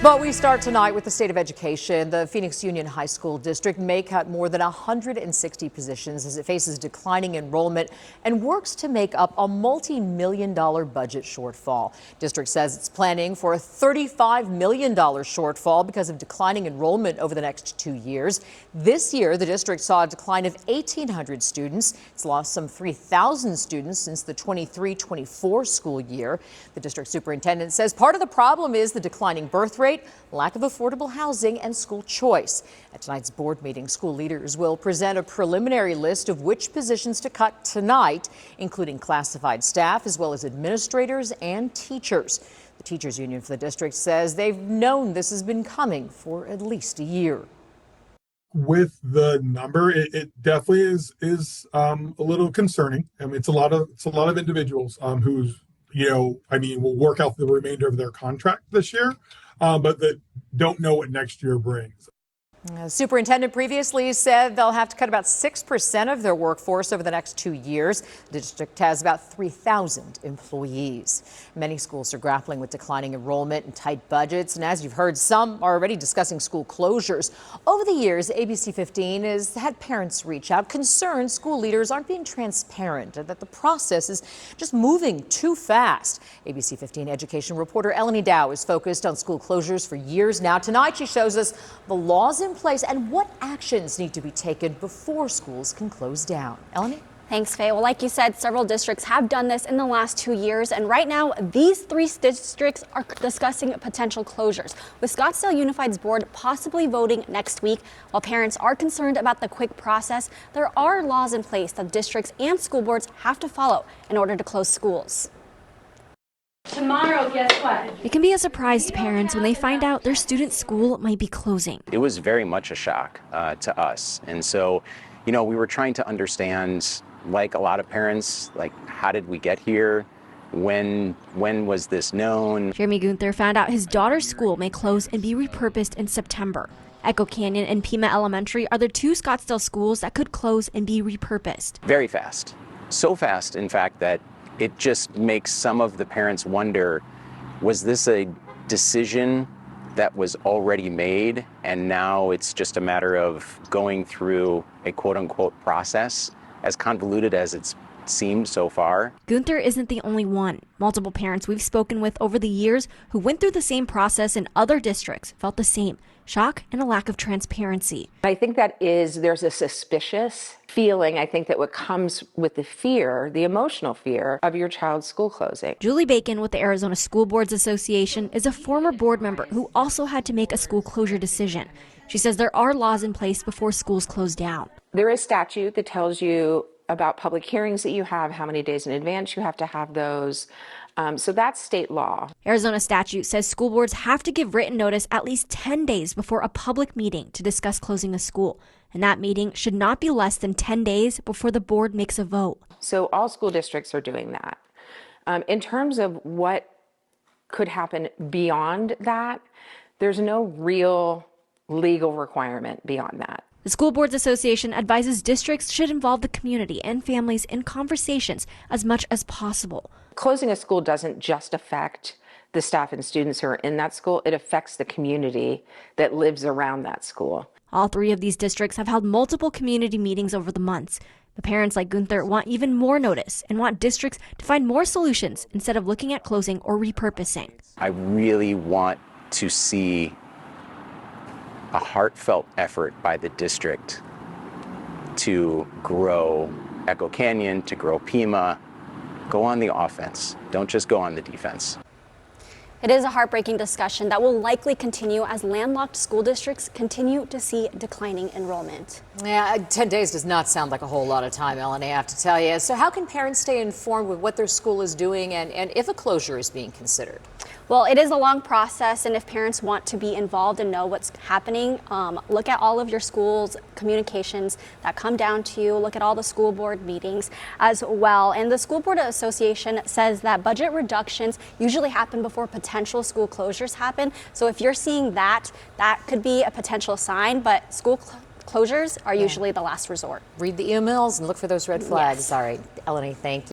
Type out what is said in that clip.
But we start tonight with the state of education. The Phoenix Union High School District may cut more than 160 positions as it faces declining enrollment and works to make up a multi-million-dollar budget shortfall. District says it's planning for a $35 million shortfall because of declining enrollment over the next 2 years. This year, the district saw a decline of 1,800 students. It's lost some 3,000 students since the 23-24 school year. The district superintendent says part of the problem is the declining birth rate, lack of affordable housing, and school choice. At tonight's board meeting, school leaders will present a preliminary list of which positions to cut tonight, including classified staff as well as administrators and teachers. The teachers union for the district says they've known this has been coming for at least a year. With the number, it definitely is a little concerning. I mean, it's a lot of individuals who's will work out the remainder of their contract this year, but that don't know what next year brings. The superintendent previously said they'll have to cut about 6% of their workforce over the next 2 years. The district has about 3,000 employees. Many schools are grappling with declining enrollment and tight budgets. And as you've heard, some are already discussing school closures. Over the years, ABC 15 has had parents reach out, concerned school leaders aren't being transparent and that the process is just moving too fast. ABC 15 education reporter Eleni Dow is focused on school closures for years now. Tonight, she shows us the laws in place and what actions need to be taken before schools can close down. Eleni? Thanks, Faye. Well, like you said, several districts have done this in the last 2 years, and right now these 3 districts are discussing potential closures, with Scottsdale Unified's board possibly voting next week. While parents are concerned about the quick process, there are laws in place that districts and school boards have to follow in order to close schools. Tomorrow, guess what? It can be a surprise to parents when they find out their student's school might be closing. It was very much a shock to us. And so, we were trying to understand, like a lot of parents, like, how did we get here? When was this known? Jeremy Gunther found out his daughter's school may close and be repurposed in September. Echo Canyon and Pima Elementary are the 2 Scottsdale schools that could close and be repurposed. Very fast. So fast, in fact, that it just makes some of the parents wonder, was this a decision that was already made and now it's just a matter of going through a quote-unquote process, as convoluted as it's seemed so far? Gunther isn't the only one. Multiple parents we've spoken with over the years who went through the same process in other districts felt the same shock and a lack of transparency. I think there's a suspicious feeling, I think, that what comes with the fear, the emotional fear of your child's school closing. Julie Bacon with the Arizona School Boards Association is a former board member who also had to make a school closure decision. She says there are laws in place before schools close down. There is statute that tells you about public hearings that you have, how many days in advance you have to have those. So that's state law. Arizona statute says school boards have to give written notice at least 10 days before a public meeting to discuss closing a school. And that meeting should not be less than 10 days before the board makes a vote. So all school districts are doing that. In terms of what could happen beyond that, there's no real legal requirement beyond that. The School Boards Association advises districts should involve the community and families in conversations as much as possible. Closing a school doesn't just affect the staff and students who are in that school, it affects the community that lives around that school. All 3 of these districts have held multiple community meetings over the months. The parents like Gunther want even more notice and want districts to find more solutions instead of looking at closing or repurposing. I really want to see a heartfelt effort by the district to grow Echo Canyon, to grow Pima. Go on the offense. Don't just go on the defense. It is a heartbreaking discussion that will likely continue as landlocked school districts continue to see declining enrollment. Yeah, 10 days does not sound like a whole lot of time, Ellen, I have to tell you. So how can parents stay informed with what their school is doing and if a closure is being considered? Well, it is a long process, and if parents want to be involved and know what's happening, look at all of your school's communications that come down to you. Look at all the school board meetings as well. And the School Board Association says that budget reductions usually happen before potential school closures happen. So if you're seeing that could be a potential sign, but school closures are usually the last resort. Read the emails and look for those red flags. Yes. All right, Eleni, thank you.